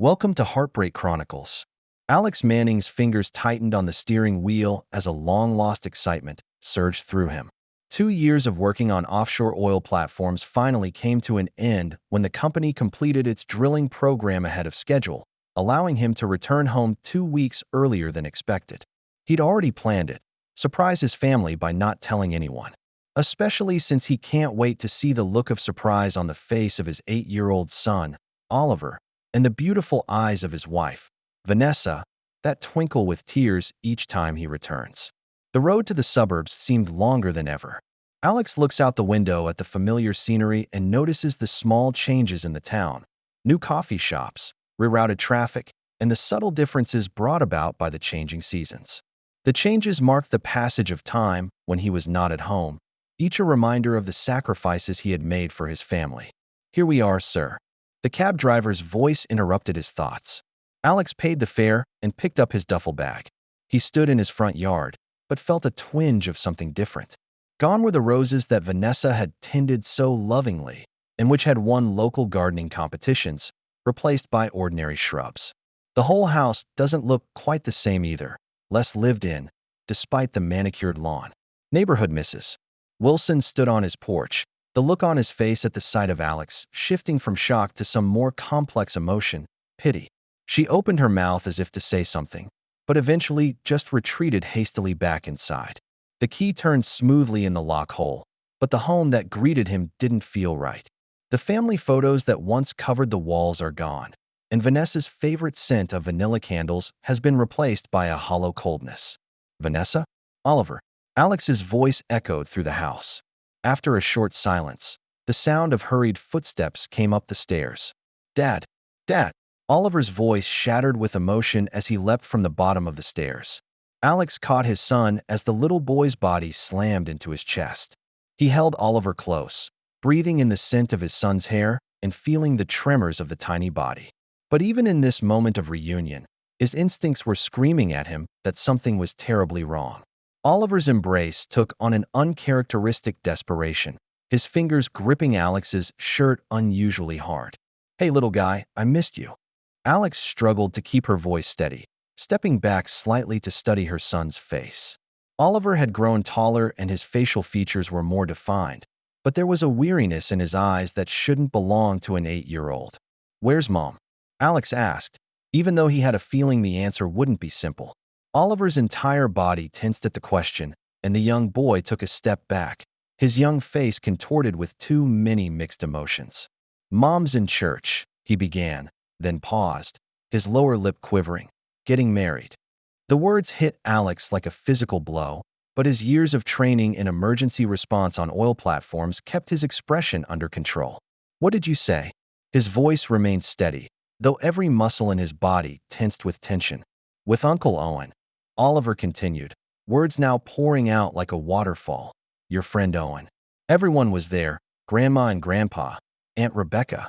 Welcome to Heartbreak Chronicles. Alex Manning's fingers tightened on the steering wheel as a long-lost excitement surged through him. 2 years of working on offshore oil platforms finally came to an end when the company completed its drilling program ahead of schedule, allowing him to return home 2 weeks earlier than expected. He'd already planned it, surprise his family by not telling anyone, especially since he can't wait to see the look of surprise on the face of his 8-year-old son, Oliver, and the beautiful eyes of his wife, Vanessa, that twinkle with tears each time he returns. The road to the suburbs seemed longer than ever. Alex looks out the window at the familiar scenery and notices the small changes in the town: new coffee shops, rerouted traffic, and the subtle differences brought about by the changing seasons. The changes marked the passage of time when he was not at home, each a reminder of the sacrifices he had made for his family. "Here we are, sir." The cab driver's voice interrupted his thoughts. Alex paid the fare and picked up his duffel bag. He stood in his front yard, but felt a twinge of something different. Gone were the roses that Vanessa had tended so lovingly and which had won local gardening competitions, replaced by ordinary shrubs. The whole house doesn't look quite the same either, less lived in, despite the manicured lawn. "Neighborhood Mrs. Wilson stood on his porch, the look on his face at the sight of Alex shifting from shock to some more complex emotion: pity. She opened her mouth as if to say something, but eventually just retreated hastily back inside. The key turned smoothly in the lock hole, but the home that greeted him didn't feel right. The family photos that once covered the walls are gone, and Vanessa's favorite scent of vanilla candles has been replaced by a hollow coldness. "Vanessa? Oliver." Alex's voice echoed through the house. After a short silence, the sound of hurried footsteps came up the stairs. "Dad! Dad!" Oliver's voice shattered with emotion as he leapt from the bottom of the stairs. Alex caught his son as the little boy's body slammed into his chest. He held Oliver close, breathing in the scent of his son's hair and feeling the tremors of the tiny body. But even in this moment of reunion, his instincts were screaming at him that something was terribly wrong. Oliver's embrace took on an uncharacteristic desperation, his fingers gripping Alex's shirt unusually hard. "Hey, little guy, I missed you." Alex struggled to keep her voice steady, stepping back slightly to study her son's face. Oliver had grown taller and his facial features were more defined, but there was a weariness in his eyes that shouldn't belong to an 8-year-old. "Where's Mom?" Alex asked, even though he had a feeling the answer wouldn't be simple. Oliver's entire body tensed at the question, and the young boy took a step back, his young face contorted with too many mixed emotions. "Mom's in church," he began, then paused, his lower lip quivering. "Getting married." The words hit Alex like a physical blow, but his years of training in emergency response on oil platforms kept his expression under control. "What did you say?" His voice remained steady, though every muscle in his body tensed with tension. "With Uncle Owen." Oliver continued, words now pouring out like a waterfall. "Your friend Owen." Everyone was there: Grandma and Grandpa, Aunt Rebecca.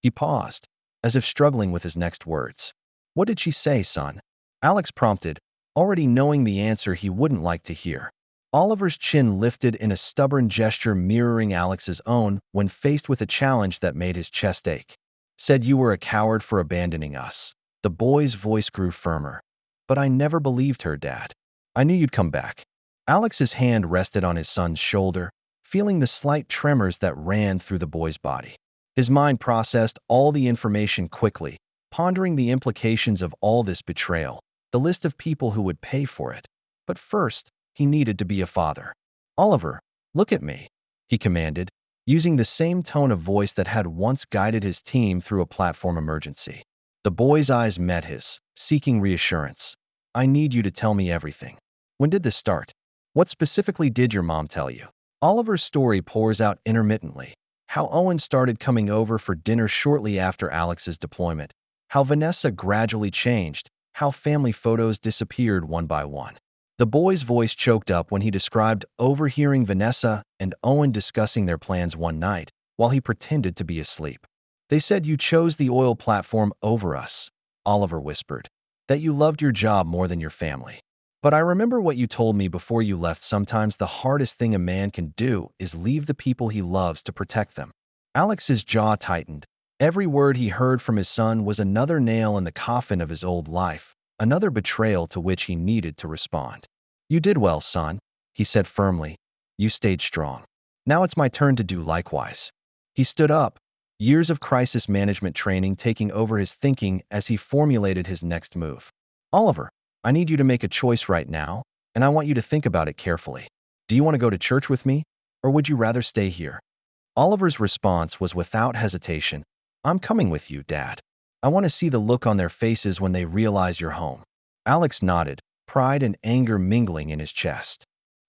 He paused, as if struggling with his next words. "What did she say, son?" Alex prompted, already knowing the answer he wouldn't like to hear. Oliver's chin lifted in a stubborn gesture mirroring Alex's own when faced with a challenge that made his chest ache. "Said you were a coward for abandoning us." The boy's voice grew firmer. "But I never believed her, Dad. I knew you'd come back." Alex's hand rested on his son's shoulder, feeling the slight tremors that ran through the boy's body. His mind processed all the information quickly, pondering the implications of all this betrayal, the list of people who would pay for it. But first, he needed to be a father. "Oliver, look at me," he commanded, using the same tone of voice that had once guided his team through a platform emergency. The boy's eyes met his, seeking reassurance. "I need you to tell me everything. When did this start? What specifically did your mom tell you?" Oliver's story pours out intermittently: how Owen started coming over for dinner shortly after Alex's deployment, how Vanessa gradually changed, how family photos disappeared one by one. The boy's voice choked up when he described overhearing Vanessa and Owen discussing their plans one night while he pretended to be asleep. "They said you chose the oil platform over us," Oliver whispered, "that you loved your job more than your family. But I remember what you told me before you left: sometimes the hardest thing a man can do is leave the people he loves to protect them." Alex's jaw tightened, Every word he heard from his son was another nail in the coffin of his old life, another betrayal to which he needed to respond. "You did well, son," he said firmly. "You stayed strong. Now it's my turn to do likewise." He stood up, years of crisis management training taking over his thinking as he formulated his next move. "Oliver, I need you to make a choice right now, and I want you to think about it carefully. Do you want to go to church with me, or would you rather stay here?" Oliver's response was without hesitation. "I'm coming with you, Dad. I want to see the look on their faces when they realize you're home." Alex nodded, pride and anger mingling in his chest.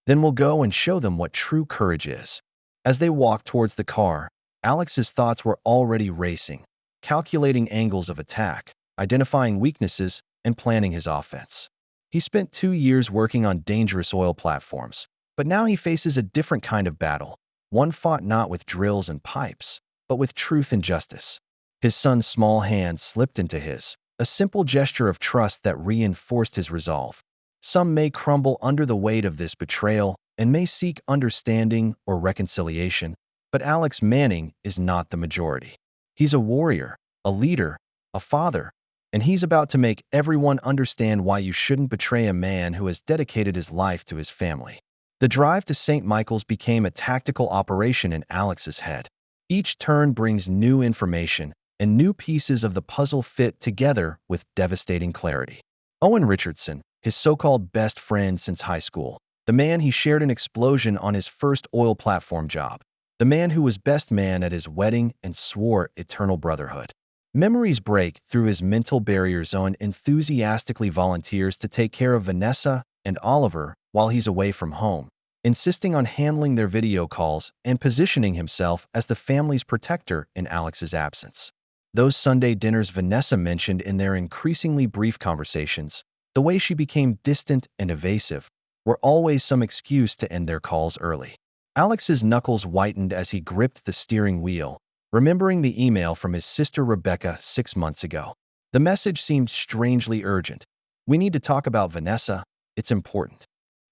"Then we'll go and show them what true courage is." As they walked towards the car, Alex's thoughts were already racing, calculating angles of attack, identifying weaknesses, and planning his offense. He spent 2 years working on dangerous oil platforms, but now he faces a different kind of battle, one fought not with drills and pipes, but with truth and justice. His son's small hand slipped into his, a simple gesture of trust that reinforced his resolve. Some may crumble under the weight of this betrayal and may seek understanding or reconciliation, but Alex Manning is not the majority. He's a warrior, a leader, a father, and he's about to make everyone understand why you shouldn't betray a man who has dedicated his life to his family. The drive to St. Michael's became a tactical operation in Alex's head. Each turn brings new information, and new pieces of the puzzle fit together with devastating clarity. Owen Richardson, his so-called best friend since high school, the man he shared an explosion on his first oil platform job, the man who was best man at his wedding and swore eternal brotherhood. Memories break through his mental barriers. Owen enthusiastically volunteers to take care of Vanessa and Oliver while he's away from home, insisting on handling their video calls and positioning himself as the family's protector in Alex's absence. Those Sunday dinners Vanessa mentioned in their increasingly brief conversations, the way she became distant and evasive, were always some excuse to end their calls early. Alex's knuckles whitened as he gripped the steering wheel, remembering the email from his sister Rebecca 6 months ago. The message seemed strangely urgent. "We need to talk about Vanessa. It's important."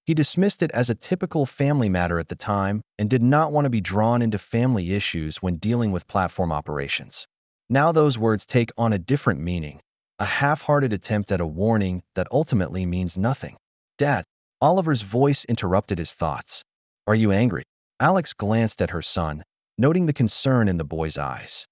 He dismissed it as a typical family matter at the time and did not want to be drawn into family issues when dealing with platform operations. Now those words take on a different meaning, a half-hearted attempt at a warning that ultimately means nothing. "Dad," Oliver's voice interrupted his thoughts. "Are you angry?" Alex glanced at her son, noting the concern in the boy's eyes.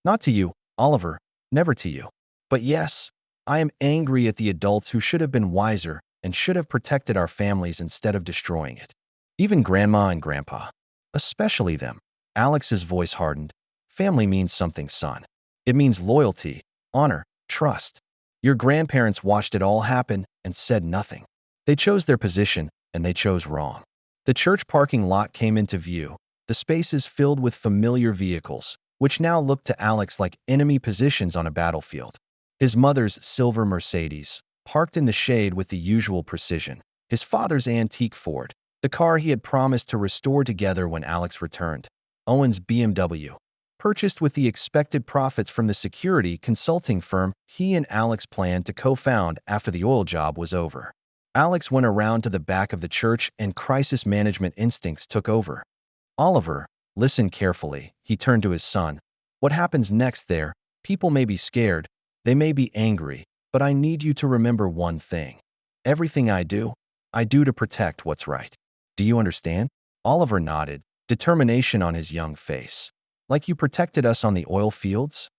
"Not to you, Oliver, never to you. But yes, I am angry at the adults who should have been wiser and should have protected our families instead of destroying it. Even Grandma and Grandpa. Especially them." Alex's voice hardened. "Family means something, son. It means loyalty, honor, trust. Your grandparents watched it all happen and said nothing. They chose their position, and they chose wrong." The church parking lot came into view, the spaces filled with familiar vehicles, which now looked to Alex like enemy positions on a battlefield. His mother's silver Mercedes, parked in the shade with the usual precision. His father's antique Ford, the car he had promised to restore together when Alex returned. Owen's BMW, purchased with the expected profits from the security consulting firm he and Alex planned to co-found after the oil job was over. Alex went around to the back of the church and crisis management instincts took over. "Oliver, listen carefully," he turned to his son. "What happens next there? People may be scared, they may be angry, but I need you to remember one thing. Everything I do to protect what's right. Do you understand?" Oliver nodded, determination on his young face. "Like you protected us on the oil fields?"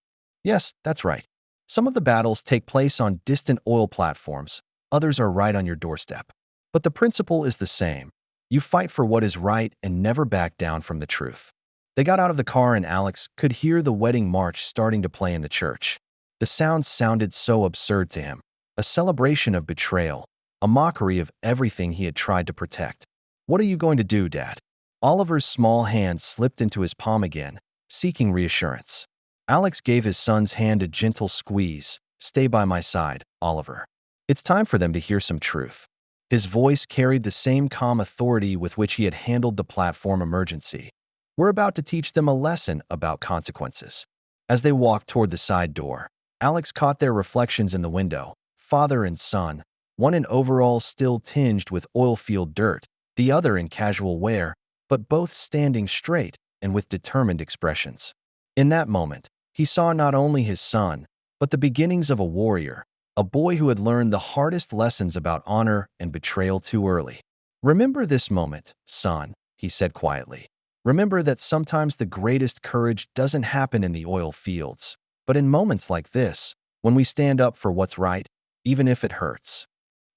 "Yes, that's right. Some of the battles take place on distant oil platforms, others are right on your doorstep. But the principle is the same. You fight for what is right and never back down from the truth." They got out of the car and Alex could hear the wedding march starting to play in the church. The sound sounded so absurd to him, a celebration of betrayal, a mockery of everything he had tried to protect. "What are you going to do, Dad?" Oliver's small hand slipped into his palm again, seeking reassurance. Alex gave his son's hand a gentle squeeze. "Stay by my side, Oliver. It's time for them to hear some truth." His voice carried the same calm authority with which he had handled the platform emergency. "We're about to teach them a lesson about consequences." As they walked toward the side door, Alex caught their reflections in the window, father and son, one in overalls still tinged with oil field dirt, the other in casual wear, but both standing straight and with determined expressions. In that moment, He saw not only his son, but the beginnings of a warrior, a boy who had learned the hardest lessons about honor and betrayal too early. "Remember this moment, son," he said quietly. "Remember that sometimes the greatest courage doesn't happen in the oil fields, but in moments like this, when we stand up for what's right, even if it hurts."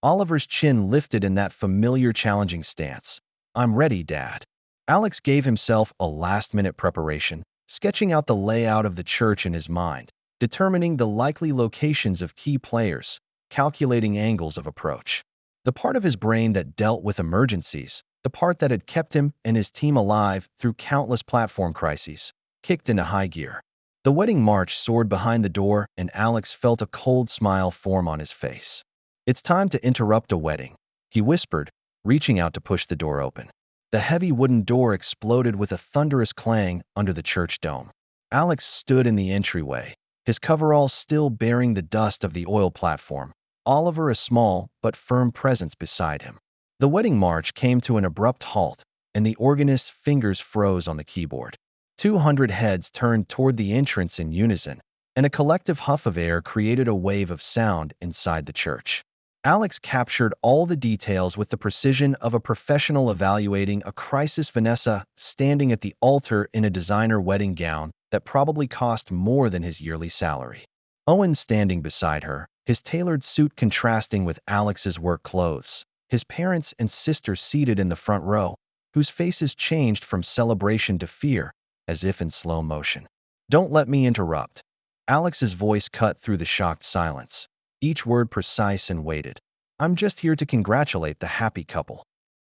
Oliver's chin lifted in that familiar challenging stance. "I'm ready, Dad." Alex gave himself a last-minute preparation, sketching out the layout of the church in his mind, determining the likely locations of key players, calculating angles of approach. The part of his brain that dealt with emergencies, the part that had kept him and his team alive through countless platform crises, kicked into high gear. The wedding march soared behind the door, and Alex felt a cold smile form on his face. "It's time to interrupt a wedding," he whispered, reaching out to push the door open. The heavy wooden door exploded with a thunderous clang under the church dome. Alex stood in the entryway, his coveralls still bearing the dust of the oil platform, Oliver a small but firm presence beside him. The wedding march came to an abrupt halt, and the organist's fingers froze on the keyboard. 200 heads turned toward the entrance in unison, and a collective huff of air created a wave of sound inside the church. Alex captured all the details with the precision of a professional evaluating a crisis. Vanessa, standing at the altar in a designer wedding gown that probably cost more than his yearly salary. Owen standing beside her, his tailored suit contrasting with Alex's work clothes. His parents and sister seated in the front row, whose faces changed from celebration to fear, as if in slow motion. "Don't let me interrupt." Alex's voice cut through the shocked silence, each word precise and weighted. "I'm just here to congratulate the happy couple."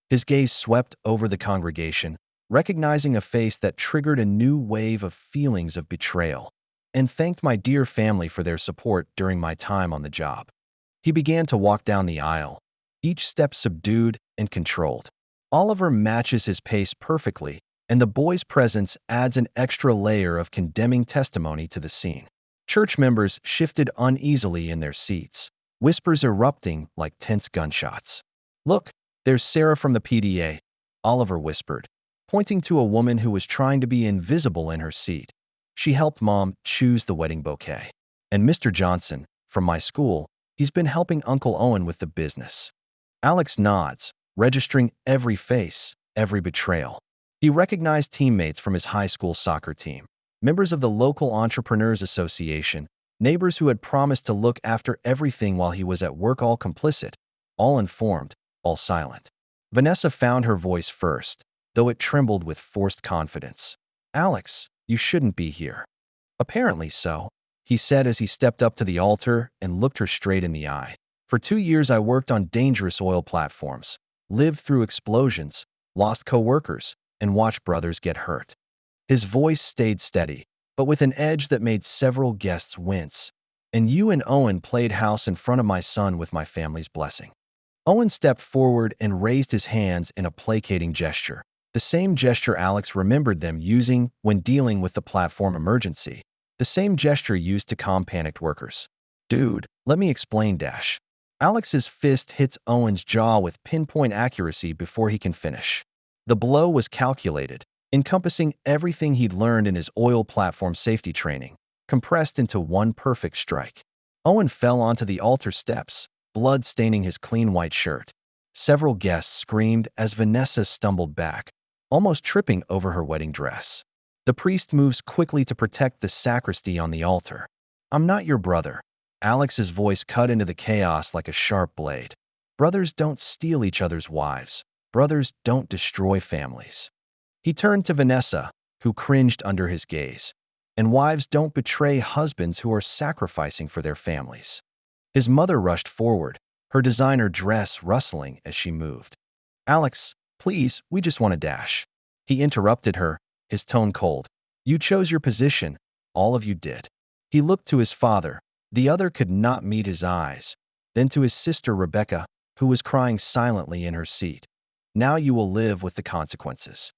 His gaze swept over the congregation, recognizing a face that triggered a new wave of feelings of betrayal, and thanked my dear family for their support during my time on the job. He began to walk down the aisle, each step subdued and controlled. Oliver matches his pace perfectly, and the boy's presence adds an extra layer of condemning testimony to the scene. Church members shifted uneasily in their seats, whispers erupting like tense gunshots. "Look, there's Sarah from the PDA," Oliver whispered, pointing to a woman who was trying to be invisible in her seat. "She helped Mom choose the wedding bouquet. And Mr. Johnson, from my school, he's been helping Uncle Owen with the business." Alex nods, registering every face, every betrayal. He recognized teammates from his high school soccer team, members of the local Entrepreneurs Association, neighbors who had promised to look after everything while he was at work, all complicit, all informed, all silent. Vanessa found her voice first, though it trembled with forced confidence. "Alex, you shouldn't be here." "Apparently so," he said as he stepped up to the altar and looked her straight in the eye. "For 2 years I worked on dangerous oil platforms, lived through explosions, lost co-workers, and watched brothers get hurt." His voice stayed steady, but with an edge that made several guests wince. "And you and Owen played house in front of my son with my family's blessing." Owen stepped forward and raised his hands in a placating gesture, the same gesture Alex remembered them using when dealing with the platform emergency, the same gesture used to calm panicked workers. "Dude, let me explain, Dash." Alex's fist hits Owen's jaw with pinpoint accuracy before he can finish. The blow was calculated, encompassing everything he'd learned in his oil platform safety training, compressed into one perfect strike. Owen fell onto the altar steps, blood staining his clean white shirt. Several guests screamed as Vanessa stumbled back, almost tripping over her wedding dress. The priest moves quickly to protect the sacristy on the altar. "I'm not your brother." Alex's voice cut into the chaos like a sharp blade. "Brothers don't steal each other's wives. Brothers don't destroy families." He turned to Vanessa, who cringed under his gaze. "And wives don't betray husbands who are sacrificing for their families." His mother rushed forward, her designer dress rustling as she moved. "Alex, please, we just want to dash." He interrupted her, his tone cold. "You chose your position. All of you did." He looked to his father. The other could not meet his eyes. Then to his sister Rebecca, who was crying silently in her seat. "Now you will live with the consequences."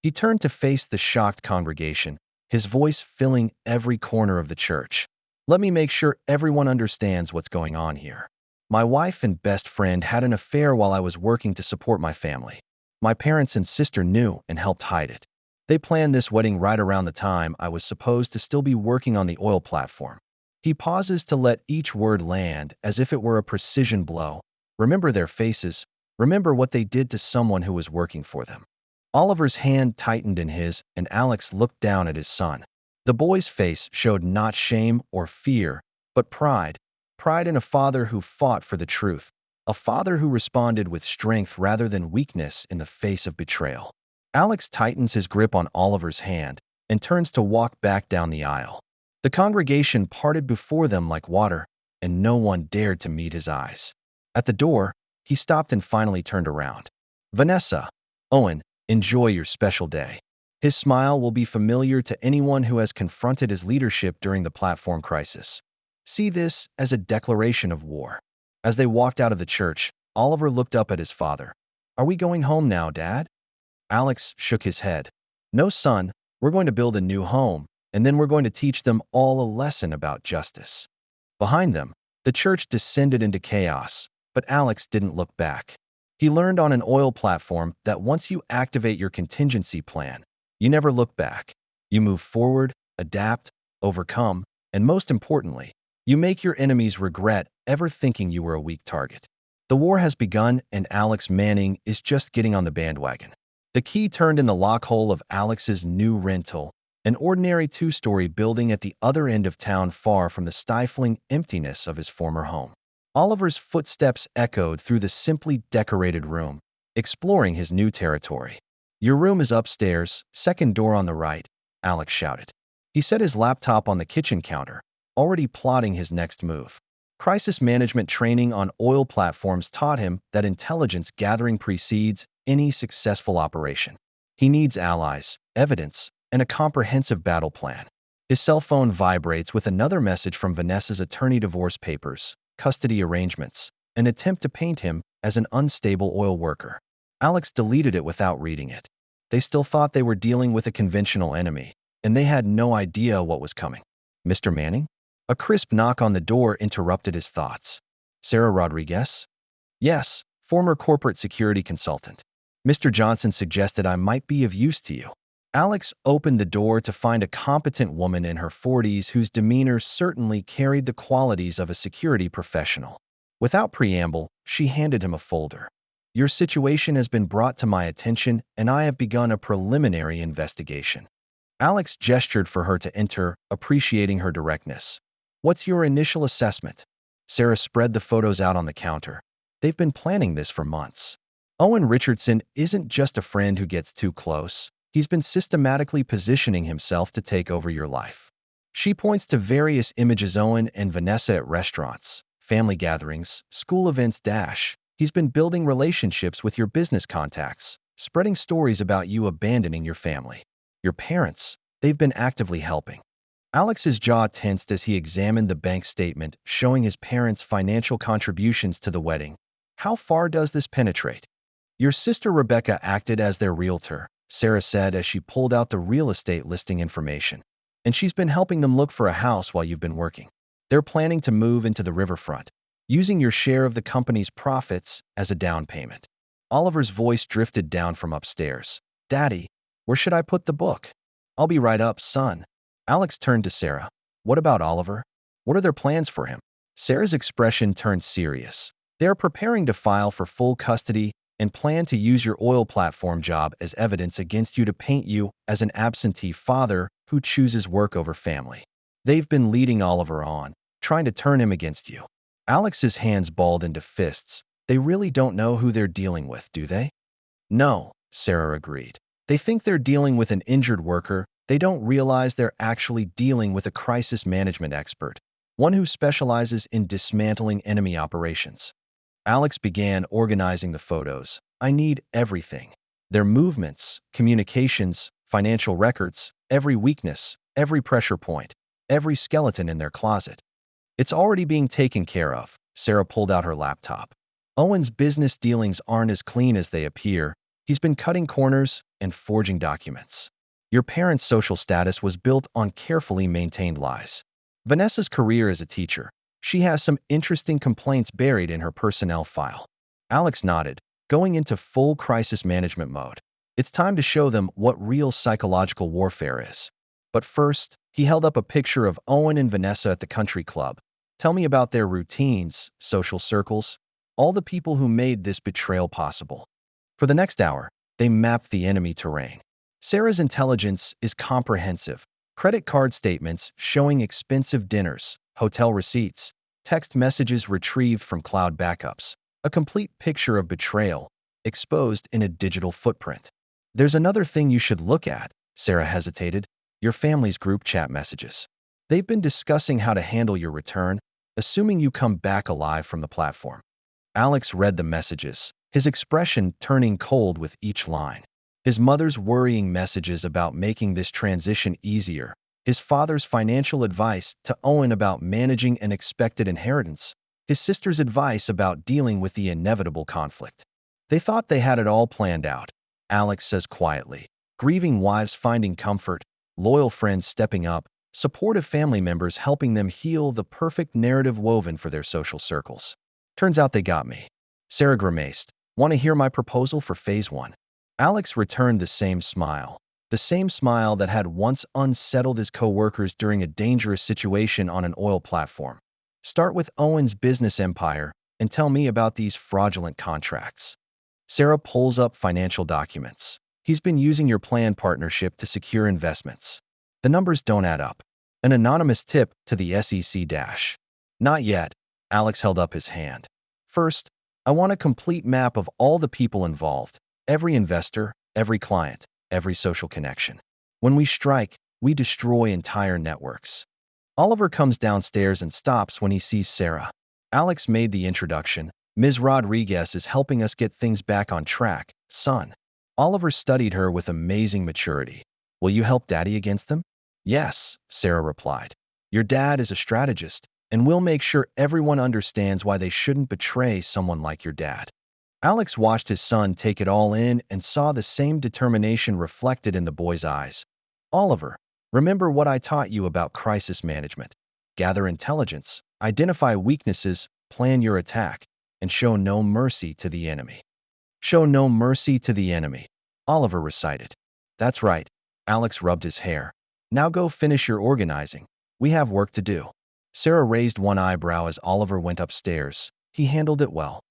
He turned to face the shocked congregation, his voice filling every corner of the church. "Let me make sure everyone understands what's going on here. My wife and best friend had an affair while I was working to support my family. My parents and sister knew and helped hide it. They planned this wedding right around the time I was supposed to still be working on the oil platform. He pauses to let each word land as if it were a precision blow. Remember their faces. Remember what they did to someone who was working for them. Oliver's hand tightened in his, and Alex looked down at his son. The boy's face showed not shame or fear, but pride. Pride in a father who fought for the truth. A father who responded with strength rather than weakness in the face of betrayal. Alex tightens his grip on Oliver's hand and turns to walk back down the aisle. The congregation parted before them like water, and no one dared to meet his eyes. At the door, he stopped and finally turned around. Vanessa, Owen, enjoy your special day. His smile will be familiar to anyone who has confronted his leadership during the platform crisis. See this as a declaration of war. As they walked out of the church, Oliver looked up at his father. Are we going home now, Dad? Alex shook his head. No, son, we're going to build a new home, and then we're going to teach them all a lesson about justice. Behind them, the church descended into chaos, but Alex didn't look back. He learned on an oil platform that once you activate your contingency plan, you never look back. You move forward, adapt, overcome, and most importantly, you make your enemies regret ever thinking you were a weak target. The war has begun, and Alex Manning is just getting on the bandwagon. The key turned in the lock hole of Alex's new rental, an ordinary two-story building at the other end of town far from the stifling emptiness of his former home. Oliver's footsteps echoed through the simply decorated room, exploring his new territory. Your room is upstairs, second door on the right, Alex shouted. He set his laptop on the kitchen counter, already plotting his next move. Crisis management training on oil platforms taught him that intelligence gathering precedes any successful operation. He needs allies, evidence, and a comprehensive battle plan. His cell phone vibrates with another message from Vanessa's attorney: divorce papers, custody arrangements, an attempt to paint him as an unstable oil worker. Alex deleted it without reading it. They still thought they were dealing with a conventional enemy, and they had no idea what was coming. Mr. Manning? A crisp knock on the door interrupted his thoughts. Sarah Rodriguez? Yes, former corporate security consultant. Mr. Johnson suggested I might be of use to you. Alex opened the door to find a competent woman in her 40s whose demeanor certainly carried the qualities of a security professional. Without preamble, she handed him a folder. Your situation has been brought to my attention, and I have begun a preliminary investigation. Alex gestured for her to enter, appreciating her directness. What's your initial assessment? Sarah spread the photos out on the counter. They've been planning this for months. Owen Richardson isn't just a friend who gets too close. He's been systematically positioning himself to take over your life. She points to various images Owen and Vanessa at restaurants, family gatherings, school events. He's been building relationships with your business contacts, spreading stories about you abandoning your family. Your parents, they've been actively helping. Alex's jaw tensed as he examined the bank statement showing his parents' financial contributions to the wedding. How far does this penetrate? Your sister Rebecca acted as their realtor, Sarah said as she pulled out the real estate listing information. And she's been helping them look for a house while you've been working. They're planning to move into the riverfront, using your share of the company's profits as a down payment. Oliver's voice drifted down from upstairs. Daddy, where should I put the book? I'll be right up, son. Alex turned to Sarah. What about Oliver? What are their plans for him? Sarah's expression turned serious. They are preparing to file for full custody and plan to use your oil platform job as evidence against you to paint you as an absentee father who chooses work over family. They've been leading Oliver on, trying to turn him against you. Alex's hands balled into fists. They really don't know who they're dealing with, do they? No, Sarah agreed. They think they're dealing with an injured worker. They don't realize they're actually dealing with a crisis management expert, one who specializes in dismantling enemy operations. Alex began organizing the photos. I need everything. Their movements, communications, financial records, every weakness, every pressure point, every skeleton in their closet. It's already being taken care of. Sarah pulled out her laptop. Owen's business dealings aren't as clean as they appear. He's been cutting corners and forging documents. Your parents' social status was built on carefully maintained lies. Vanessa's career as a teacher. She has some interesting complaints buried in her personnel file. Alex nodded, going into full crisis management mode. It's time to show them what real psychological warfare is. But first, he held up a picture of Owen and Vanessa at the country club. Tell me about their routines, social circles, all the people who made this betrayal possible. For the next hour, they mapped the enemy terrain. Sarah's intelligence is comprehensive. Credit card statements showing expensive dinners, hotel receipts, text messages retrieved from cloud backups. A complete picture of betrayal, exposed in a digital footprint. There's another thing you should look at, Sarah hesitated. Your family's group chat messages. They've been discussing how to handle your return, assuming you come back alive from the platform. Alex read the messages, his expression turning cold with each line. His mother's worrying messages about making this transition easier, his father's financial advice to Owen about managing an expected inheritance, his sister's advice about dealing with the inevitable conflict. They thought they had it all planned out, Alex says quietly. Grieving wives finding comfort, loyal friends stepping up, supportive family members helping them heal, the perfect narrative woven for their social circles. Turns out they got me. Sarah grimaced. Want to hear my proposal for phase 1? Alex returned the same smile that had once unsettled his co-workers during a dangerous situation on an oil platform. Start with Owen's business empire and tell me about these fraudulent contracts. Sarah pulls up financial documents. He's been using your planned partnership to secure investments. The numbers don't add up. An anonymous tip to the SEC dash. Not yet. Alex held up his hand. First, I want a complete map of all the people involved. Every investor, every client, every social connection. When we strike, we destroy entire networks. Oliver comes downstairs and stops when he sees Sarah. Alex made the introduction. Ms. Rodriguez is helping us get things back on track, son. Oliver studied her with amazing maturity. Will you help Daddy against them? Yes, Sarah replied. Your dad is a strategist, and we'll make sure everyone understands why they shouldn't betray someone like your dad. Alex watched his son take it all in and saw the same determination reflected in the boy's eyes. Oliver, remember what I taught you about crisis management. Gather intelligence, identify weaknesses, plan your attack, and show no mercy to the enemy. Show no mercy to the enemy, Oliver recited. That's right. Alex rubbed his hair. Now go finish your organizing. We have work to do. Sarah raised one eyebrow as Oliver went upstairs. He handled it well.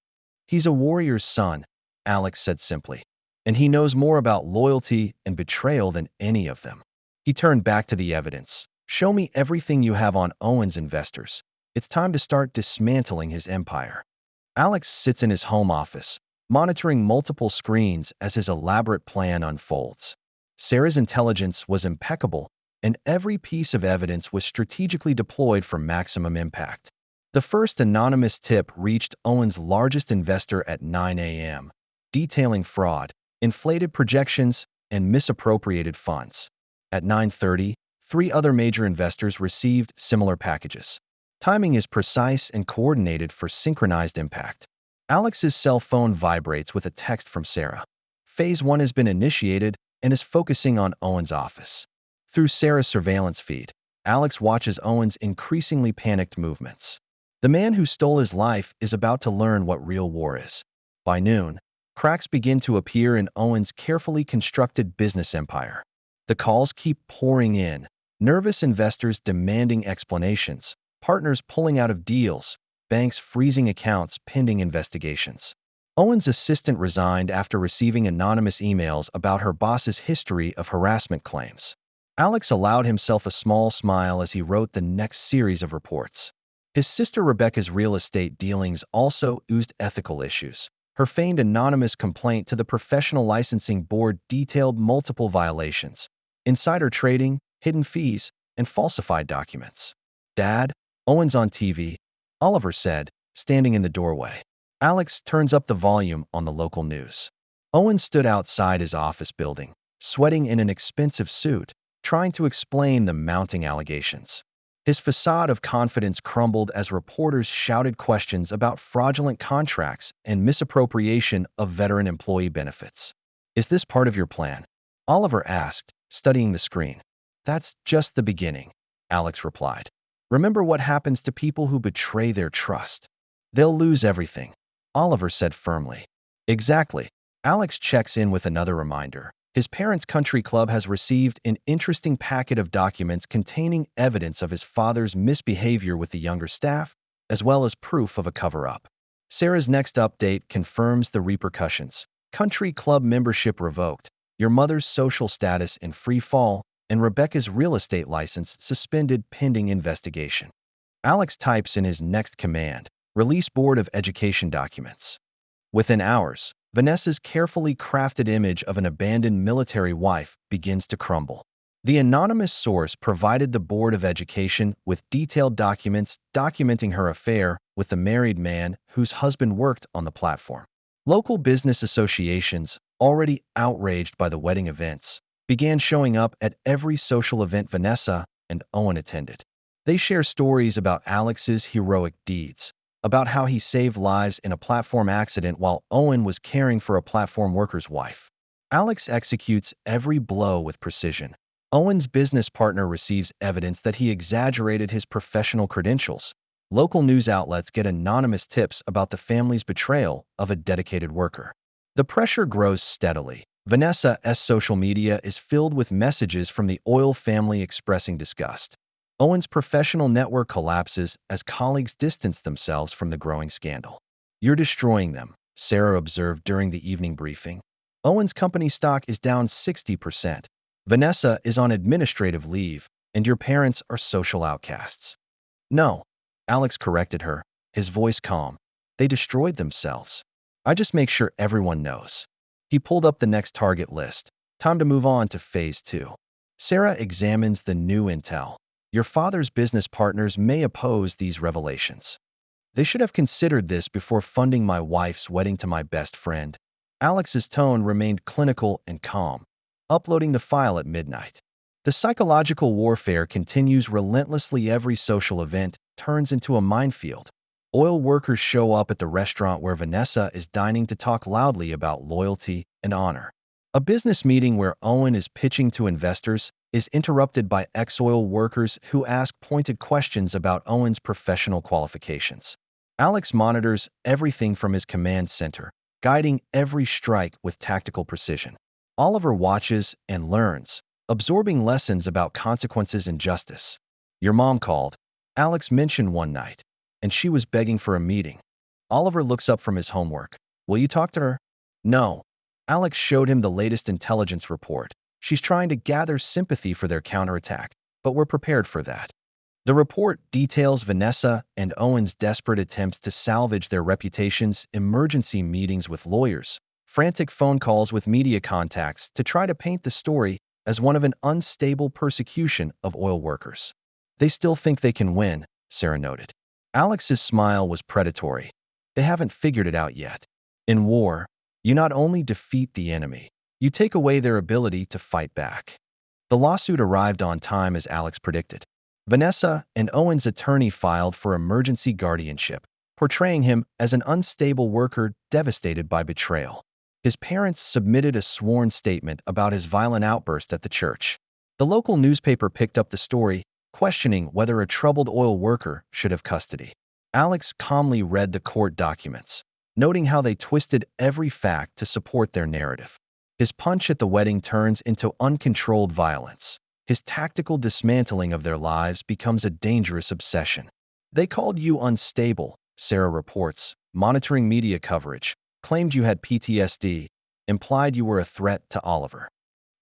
He's a warrior's son, Alex said simply, and he knows more about loyalty and betrayal than any of them. He turned back to the evidence. Show me everything you have on Owen's investors. It's time to start dismantling his empire. Alex sits in his home office, monitoring multiple screens as his elaborate plan unfolds. Sarah's intelligence was impeccable, and every piece of evidence was strategically deployed for maximum impact. The first anonymous tip reached Owen's largest investor at 9 a.m., detailing fraud, inflated projections, and misappropriated funds. At 9:30, 3 other major investors received similar packages. Timing is precise and coordinated for synchronized impact. Alex's cell phone vibrates with a text from Sarah. Phase 1 has been initiated and is focusing on Owen's office. Through Sarah's surveillance feed, Alex watches Owen's increasingly panicked movements. The man who stole his life is about to learn what real war is. By noon, cracks begin to appear in Owen's carefully constructed business empire. The calls keep pouring in, nervous investors demanding explanations, partners pulling out of deals, banks freezing accounts pending investigations. Owen's assistant resigned after receiving anonymous emails about her boss's history of harassment claims. Alex allowed himself a small smile as he wrote the next series of reports. His sister Rebecca's real estate dealings also oozed ethical issues. Her feigned anonymous complaint to the Professional Licensing Board detailed multiple violations: insider trading, hidden fees, and falsified documents. Dad, Owen's on TV, Oliver said, standing in the doorway. Alex turns up the volume on the local news. Owen stood outside his office building, sweating in an expensive suit, trying to explain the mounting allegations. His facade of confidence crumbled as reporters shouted questions about fraudulent contracts and misappropriation of veteran employee benefits. Is this part of your plan? Oliver asked, studying the screen. That's just the beginning, Alex replied. Remember what happens to people who betray their trust. They'll lose everything, Oliver said firmly. Exactly. Alex checks in with another reminder. His parents' country club has received an interesting packet of documents containing evidence of his father's misbehavior with the younger staff, as well as proof of a cover-up. Sarah's next update confirms the repercussions. Country club membership revoked, your mother's social status in free fall, and Rebecca's real estate license suspended pending investigation. Alex types in his next command, release Board of Education documents. Within hours, Vanessa's carefully crafted image of an abandoned military wife begins to crumble. The anonymous source provided the Board of Education with detailed documents documenting her affair with the married man whose husband worked on the platform. Local business associations, already outraged by the wedding events, began showing up at every social event Vanessa and Owen attended. They share stories about Alex's heroic deeds, about how he saved lives in a platform accident while Owen was caring for a platform worker's wife. Alex executes every blow with precision. Owen's business partner receives evidence that he exaggerated his professional credentials. Local news outlets get anonymous tips about the family's betrayal of a dedicated worker. The pressure grows steadily. Vanessa's social media is filled with messages from the oil family expressing disgust. Owen's professional network collapses as colleagues distance themselves from the growing scandal. You're destroying them, Sarah observed during the evening briefing. Owen's company stock is down 60%. Vanessa is on administrative leave, and your parents are social outcasts. No, Alex corrected her, his voice calm. They destroyed themselves. I just make sure everyone knows. He pulled up the next target list. Time to move on to phase 2. Sarah examines the new intel. Your father's business partners may oppose these revelations. They should have considered this before funding my wife's wedding to my best friend. Alex's tone remained clinical and calm, uploading the file at midnight. The psychological warfare continues relentlessly. Every social event turns into a minefield. Oil workers show up at the restaurant where Vanessa is dining to talk loudly about loyalty and honor. A business meeting where Owen is pitching to investors is interrupted by ex-oil workers who ask pointed questions about Owen's professional qualifications. Alex monitors everything from his command center, guiding every strike with tactical precision. Oliver watches and learns, absorbing lessons about consequences and justice. Your mom called, Alex mentioned one night, and she was begging for a meeting. Oliver looks up from his homework. Will you talk to her? No. Alex showed him the latest intelligence report. She's trying to gather sympathy for their counterattack, but we're prepared for that. The report details Vanessa and Owen's desperate attempts to salvage their reputations, emergency meetings with lawyers, frantic phone calls with media contacts to try to paint the story as one of an unstable persecution of oil workers. They still think they can win, Sarah noted. Alex's smile was predatory. They haven't figured it out yet. In war, you not only defeat the enemy, you take away their ability to fight back. The lawsuit arrived on time as Alex predicted. Vanessa and Owen's attorney filed for emergency guardianship, portraying him as an unstable worker devastated by betrayal. His parents submitted a sworn statement about his violent outburst at the church. The local newspaper picked up the story, questioning whether a troubled oil worker should have custody. Alex calmly read the court documents, noting how they twisted every fact to support their narrative. His punch at the wedding turns into uncontrolled violence. His tactical dismantling of their lives becomes a dangerous obsession. They called you unstable, Sarah reports, monitoring media coverage, claimed you had PTSD, implied you were a threat to Oliver.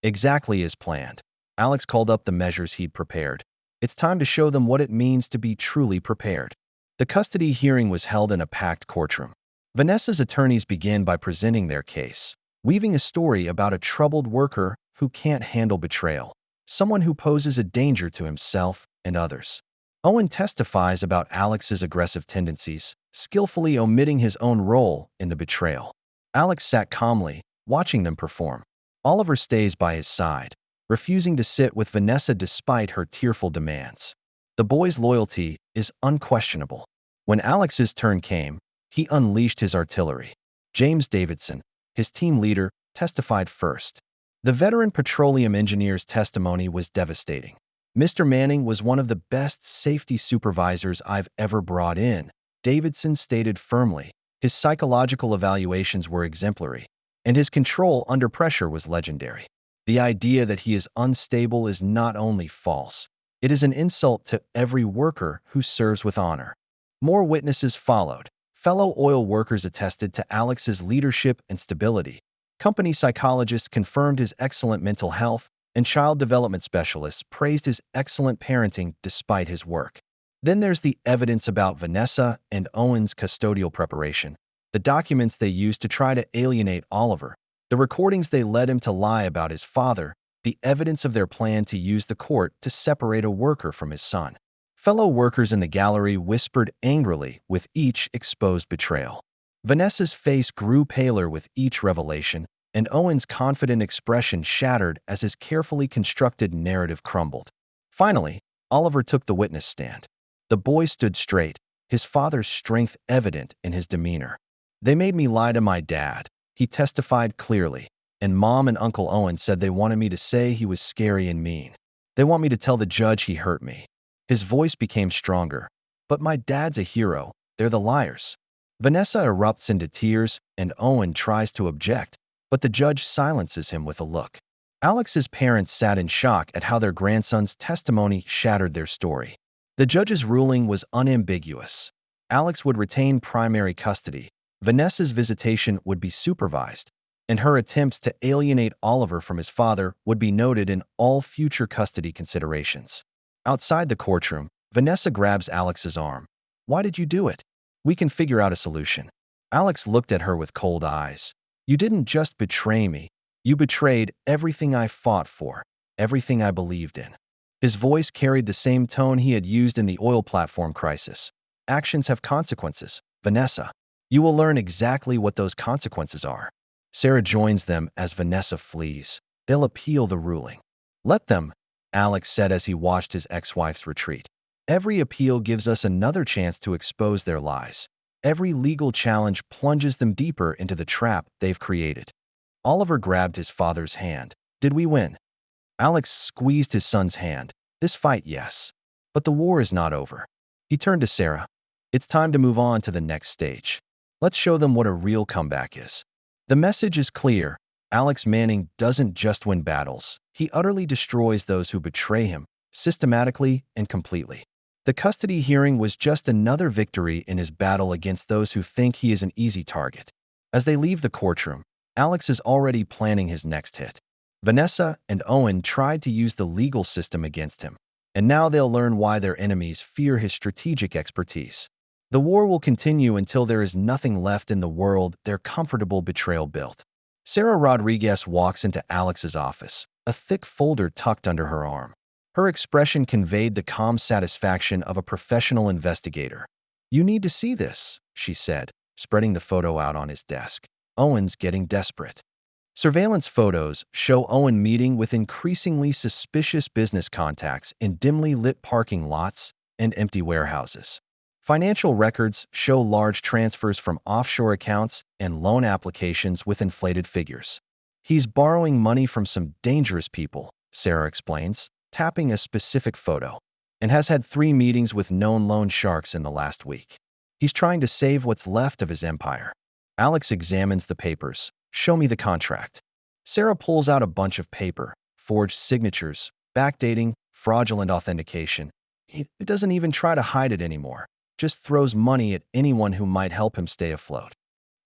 Exactly as planned. Alex called up the measures he'd prepared. It's time to show them what it means to be truly prepared. The custody hearing was held in a packed courtroom. Vanessa's attorneys begin by presenting their case, weaving a story about a troubled worker who can't handle betrayal, someone who poses a danger to himself and others. Owen testifies about Alex's aggressive tendencies, skillfully omitting his own role in the betrayal. Alex sat calmly, watching them perform. Oliver stays by his side, refusing to sit with Vanessa despite her tearful demands. The boy's loyalty is unquestionable. When Alex's turn came, he unleashed his artillery. James Davidson, his team leader, testified first. The veteran petroleum engineer's testimony was devastating. Mr. Manning was one of the best safety supervisors I've ever brought in, Davidson stated firmly. His psychological evaluations were exemplary. and his control under pressure was legendary. The idea that he is unstable is not only false, it is an insult to every worker who serves with honor. More witnesses followed. Fellow oil workers attested to Alex's leadership and stability. Company psychologists confirmed his excellent mental health, and child development specialists praised his excellent parenting despite his work. Then there's the evidence about Vanessa and Owen's custodial preparation, the documents they used to try to alienate Oliver, the recordings they led him to lie about his father, the evidence of their plan to use the court to separate a worker from his son. Fellow workers in the gallery whispered angrily with each exposed betrayal. Vanessa's face grew paler with each revelation, and Owen's confident expression shattered as his carefully constructed narrative crumbled. Finally, Oliver took the witness stand. The boy stood straight, his father's strength evident in his demeanor. "They made me lie to my dad," he testified clearly, "and Mom and Uncle Owen said they wanted me to say he was scary and mean. They want me to tell the judge he hurt me." His voice became stronger. "But my dad's a hero. They're the liars." Vanessa erupts into tears, and Owen tries to object, but the judge silences him with a look. Alex's parents sat in shock at how their grandson's testimony shattered their story. The judge's ruling was unambiguous. Alex would retain primary custody, Vanessa's visitation would be supervised, and her attempts to alienate Oliver from his father would be noted in all future custody considerations. Outside the courtroom, Vanessa grabs Alex's arm. "Why did you do it? We can figure out a solution." Alex looked at her with cold eyes. "You didn't just betray me. You betrayed everything I fought for, everything I believed in." His voice carried the same tone he had used in the oil platform crisis. "Actions have consequences, Vanessa. You will learn exactly what those consequences are." Sarah joins them as Vanessa flees. "They'll appeal the ruling." "Let them," Alex said as he watched his ex-wife's retreat. "Every appeal gives us another chance to expose their lies. Every legal challenge plunges them deeper into the trap they've created." Oliver grabbed his father's hand. "Did we win?" Alex squeezed his son's hand. "This fight, yes. But the war is not over." He turned to Sarah. "It's time to move on to the next stage. Let's show them what a real comeback is." The message is clear. Alex Manning doesn't just win battles. He utterly destroys those who betray him, systematically and completely. The custody hearing was just another victory in his battle against those who think he is an easy target. As they leave the courtroom, Alex is already planning his next hit. Vanessa and Owen tried to use the legal system against him, and now they'll learn why their enemies fear his strategic expertise. The war will continue until there is nothing left in the world their comfortable betrayal built. Sarah Rodriguez walks into Alex's office, a thick folder tucked under her arm. Her expression conveyed the calm satisfaction of a professional investigator. "You need to see this," she said, spreading the photo out on his desk. Owen's getting desperate. Surveillance photos show Owen meeting with increasingly suspicious business contacts in dimly lit parking lots and empty warehouses. Financial records show large transfers from offshore accounts and loan applications with inflated figures. "He's borrowing money from some dangerous people," Sarah explains, tapping a specific photo, "and has had 3 meetings with known loan sharks in the last week. He's trying to save what's left of his empire." Alex examines the papers. "Show me the contract." Sarah pulls out a bunch of paper, forged signatures, backdating, fraudulent authentication. He doesn't even try to hide it anymore, just throws money at anyone who might help him stay afloat.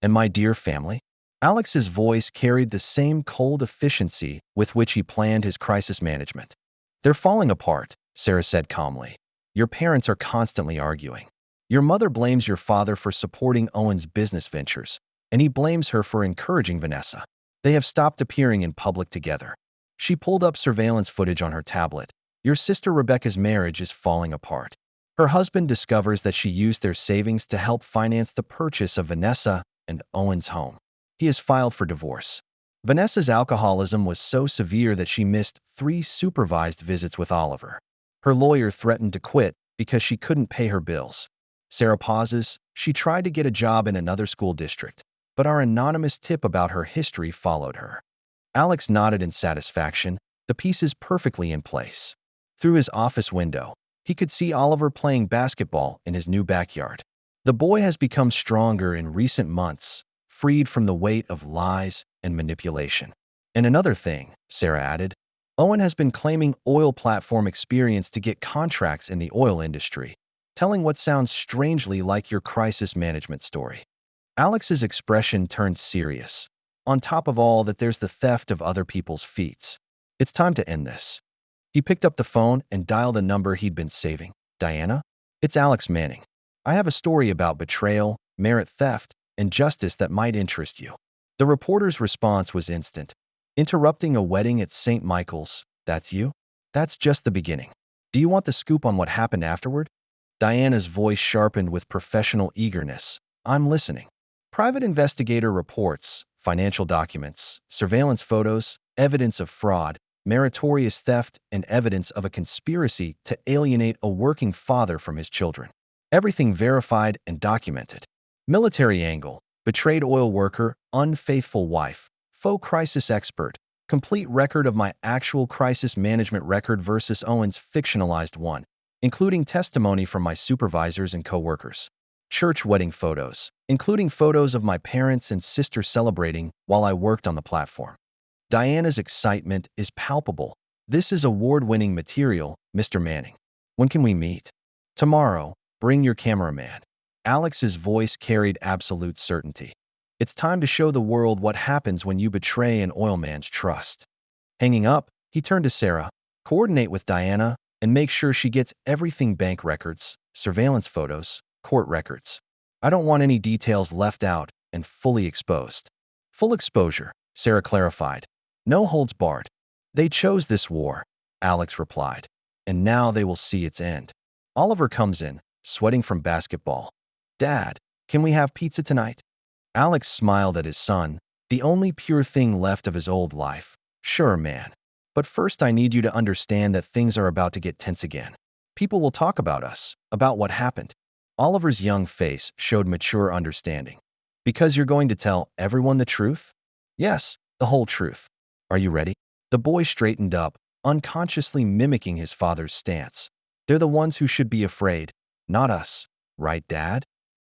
"And my dear family?" Alex's voice carried the same cold efficiency with which he planned his crisis management. "They're falling apart," Sarah said calmly. "Your parents are constantly arguing. Your mother blames your father for supporting Owen's business ventures, and he blames her for encouraging Vanessa. They have stopped appearing in public together." She pulled up surveillance footage on her tablet. "Your sister Rebecca's marriage is falling apart. Her husband discovers that she used their savings to help finance the purchase of Vanessa and Owen's home. He has filed for divorce. Vanessa's alcoholism was so severe that she missed 3 supervised visits with Oliver. Her lawyer threatened to quit because she couldn't pay her bills." Sarah pauses. "She tried to get a job in another school district, but our anonymous tip about her history followed her." Alex nodded in satisfaction, the pieces perfectly in place. Through his office window, he could see Oliver playing basketball in his new backyard. The boy has become stronger in recent months, freed from the weight of lies and manipulation. And another thing, Sarah added, Owen has been claiming oil platform experience to get contracts in the oil industry, telling what sounds strangely like your crisis management story. Alex's expression turned serious. On top of all that, there's the theft of other people's feats. It's time to end this. He picked up the phone and dialed a number he'd been saving. Diana? It's Alex Manning. I have a story about betrayal, merit theft, and justice that might interest you. The reporter's response was instant. Interrupting a wedding at St. Michael's, that's you? That's just the beginning. Do you want the scoop on what happened afterward? Diana's voice sharpened with professional eagerness. I'm listening. Private investigator reports, financial documents, surveillance photos, evidence of fraud, meritorious theft, and evidence of a conspiracy to alienate a working father from his children. Everything verified and documented. Military angle, betrayed oil worker, unfaithful wife, faux crisis expert, complete record of my actual crisis management record versus Owen's fictionalized one, including testimony from my supervisors and co-workers. Church wedding photos, including photos of my parents and sister celebrating while I worked on the platform. Diana's excitement is palpable. This is award-winning material, Mr. Manning. When can we meet? Tomorrow. Bring your cameraman. Alex's voice carried absolute certainty. It's time to show the world what happens when you betray an oil man's trust. Hanging up, he turned to Sarah. Coordinate with Diana and make sure she gets everything: bank records, surveillance photos, court records. I don't want any details left out and fully exposed. Full exposure, Sarah clarified. No holds barred. They chose this war, Alex replied, and now they will see its end. Oliver comes in, sweating from basketball. Dad, can we have pizza tonight? Alex smiled at his son, the only pure thing left of his old life. Sure, man. But first I need you to understand that things are about to get tense again. People will talk about us, about what happened. Oliver's young face showed mature understanding. Because you're going to tell everyone the truth? Yes, the whole truth. Are you ready? The boy straightened up, unconsciously mimicking his father's stance. They're the ones who should be afraid, not us. Right, Dad?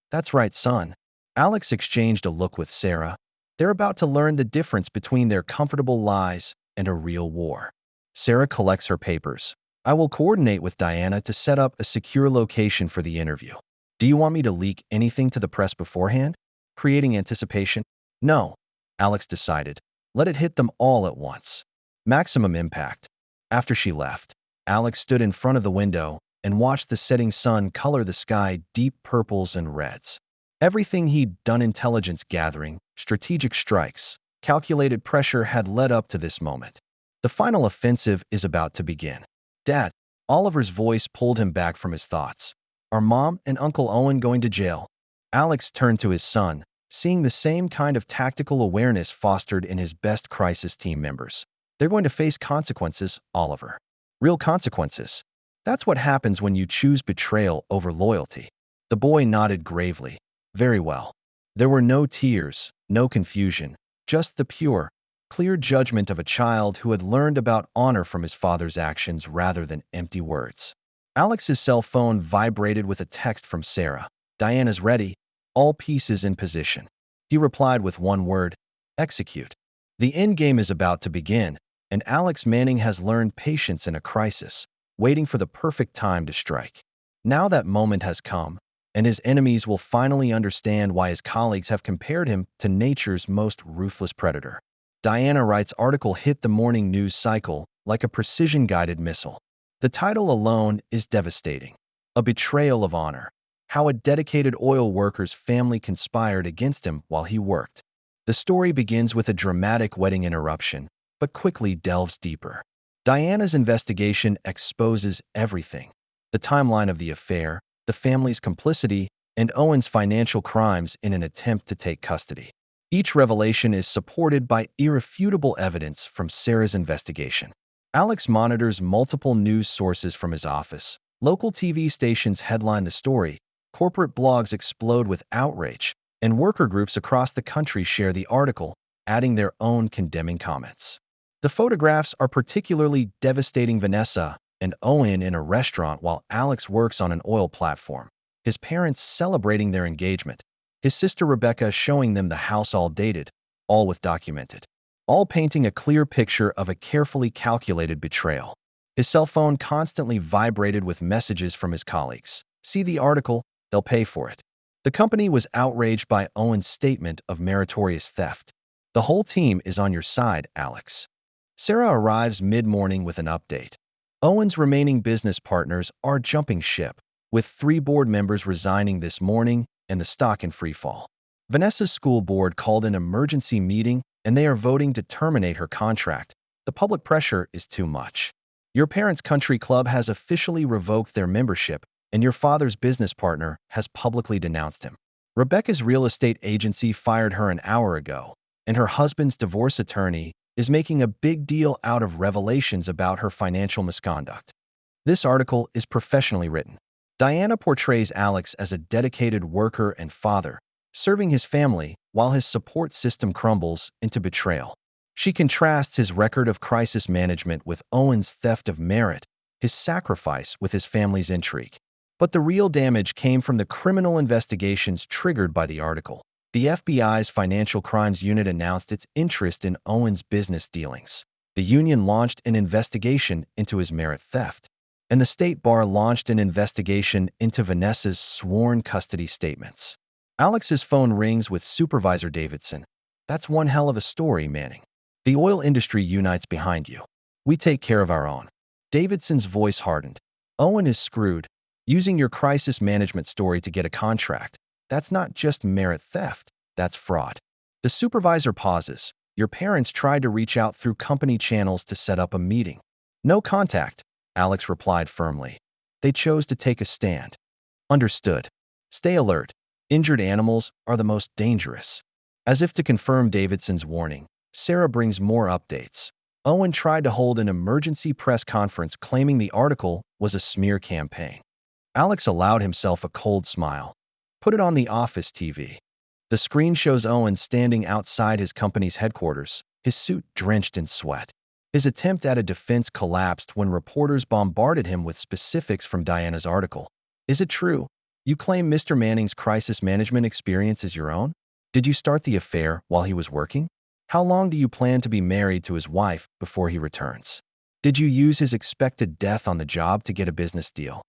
That's right, son. Alex exchanged a look with Sarah. They're about to learn the difference between their comfortable lies and a real war. Sarah collects her papers. I will coordinate with Diana to set up a secure location for the interview. Do you want me to leak anything to the press beforehand? Creating anticipation? No, Alex decided. Let it hit them all at once. Maximum impact. After she left, Alex stood in front of the window and watched the setting sun color the sky deep purples and reds. Everything he'd done, intelligence gathering, strategic strikes, calculated pressure, had led up to this moment. The final offensive is about to begin. Dad, Oliver's voice pulled him back from his thoughts. Are Mom and Uncle Owen going to jail? Alex turned to his son, seeing the same kind of tactical awareness fostered in his best crisis team members. They're going to face consequences, Oliver. Real consequences. That's what happens when you choose betrayal over loyalty. The boy nodded gravely. Very well. There were no tears, no confusion, just the pure, clear judgment of a child who had learned about honor from his father's actions rather than empty words. Alex's cell phone vibrated with a text from Sarah. Diana's ready, all pieces in position. He replied with one word: execute. The endgame is about to begin, and Alex Manning has learned patience in a crisis, waiting for the perfect time to strike. Now that moment has come, and his enemies will finally understand why his colleagues have compared him to nature's most ruthless predator. Diana Wright's article hit the morning news cycle like a precision-guided missile. The title alone is devastating. A betrayal of honor. How a dedicated oil worker's family conspired against him while he worked. The story begins with a dramatic wedding interruption, but quickly delves deeper. Diana's investigation exposes everything: the timeline of the affair, the family's complicity, and Owen's financial crimes in an attempt to take custody. Each revelation is supported by irrefutable evidence from Sarah's investigation. Alex monitors multiple news sources from his office. Local TV stations headline the story, corporate blogs explode with outrage, and worker groups across the country share the article, adding their own condemning comments. The photographs are particularly devastating: Vanessa and Owen in a restaurant while Alex works on an oil platform, his parents celebrating their engagement, His sister Rebecca showing them the house all dated, all with documented, all painting a clear picture of a carefully calculated betrayal. His cell phone constantly vibrated with messages from his colleagues. See the article, they'll pay for it. The company was outraged by Owen's statement of meritorious theft. The whole team is on your side, Alex. Sarah arrives mid-morning with an update. Owen's remaining business partners are jumping ship, with 3 board members resigning this morning and the stock in freefall. Vanessa's school board called an emergency meeting and they are voting to terminate her contract. The public pressure is too much. Your parents' country club has officially revoked their membership and your father's business partner has publicly denounced him. Rebecca's real estate agency fired her an hour ago, and her husband's divorce attorney is making a big deal out of revelations about her financial misconduct. This article is professionally written. Diana portrays Alex as a dedicated worker and father, serving his family while his support system crumbles into betrayal. She contrasts his record of crisis management with Owen's theft of merit, his sacrifice with his family's intrigue. But the real damage came from the criminal investigations triggered by the article. The FBI's Financial Crimes Unit announced its interest in Owen's business dealings. The union launched an investigation into his merit theft, and the State Bar launched an investigation into Vanessa's sworn custody statements. Alex's phone rings with Supervisor Davidson. That's one hell of a story, Manning. The oil industry unites behind you. We take care of our own. Davidson's voice hardened. Owen is screwed. Using your crisis management story to get a contract. That's not just merit theft, that's fraud. The supervisor pauses. Your parents tried to reach out through company channels to set up a meeting. No contact, Alex replied firmly. They chose to take a stand. Understood. Stay alert. Injured animals are the most dangerous. As if to confirm Davidson's warning, Sarah brings more updates. Owen tried to hold an emergency press conference claiming the article was a smear campaign. Alex allowed himself a cold smile. Put it on the office TV. The screen shows Owen standing outside his company's headquarters, his suit drenched in sweat. His attempt at a defense collapsed when reporters bombarded him with specifics from Diana's article. Is it true? You claim Mr. Manning's crisis management experience is your own? Did you start the affair while he was working? How long do you plan to be married to his wife before he returns? Did you use his expected death on the job to get a business deal?